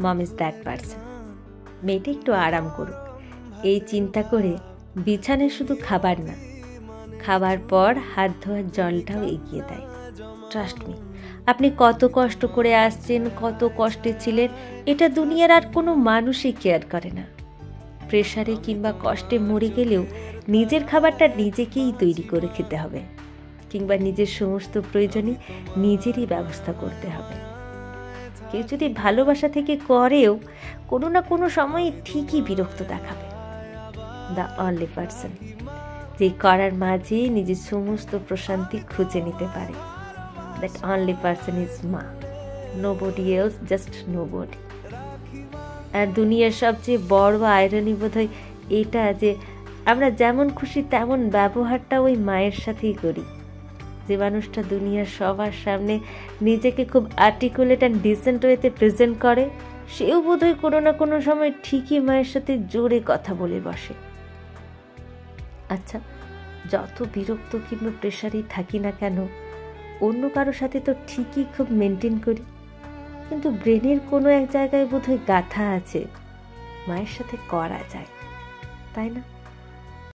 Mom is that person. মেয়েটা একটু আরাম করুক, এই চিন্তা করে বিছানায় শুধু খাবার না, খাবার পর হাত ধোয়ার জলটাও এগিয়ে দেয়। ট্রাস্ট মি, আপনি কত কষ্ট করে আসছেন, কত কষ্টে ছিলেন, এটা দুনিয়ার আর কোনো মানুষই কেয়ার করে না। প্রেশারে কিংবা কষ্টে মরে গেলেও নিজের খাবারটা নিজেকেই তৈরি করে খেতে হবে, কিংবা নিজের সমস্ত প্রয়োজনে নিজেরই ব্যবস্থা করতে হবে। কেউ যদি ভালোবাসা থেকে করেও কোনো না কোনো সময় ঠিকই বিরক্ত দেখাবে। দ্য অনলি পারসন যে করার মাঝে নিজের সমস্ত প্রশান্তি খুঁজে নিতে পারে, দ্যাট অনলি পারসন ইজ মা। Nobody else, just nobody. আর দুনিয়ার সবচেয়ে বড় আয়রনি বোধ হয় এটা যে আমরা যেমন খুশি তেমন ব্যবহারটা ওই মায়ের সাথেই করি। যে মানুষটা দুনিয়ার সবার সামনে নিজেকে খুব আর্টিকুলেট অ্যান্ড ডিসেন্ট ওয়েতে প্রেজেন্ট করে, সেও বোধহয় কোনো না কোনো সময় ঠিকই মায়ের সাথে জোরে কথা বলে বসে। আচ্ছা, যত বিরক্ত কিংবা প্রেশারেই থাকি না কেন, অন্য কারোর সাথে তো ঠিকই খুব মেনটেন করি, কিন্তু ব্রেনের কোনো এক জায়গায় বোধহয় গাঁথা আছে মায়ের সাথে করা যায়, তাই না?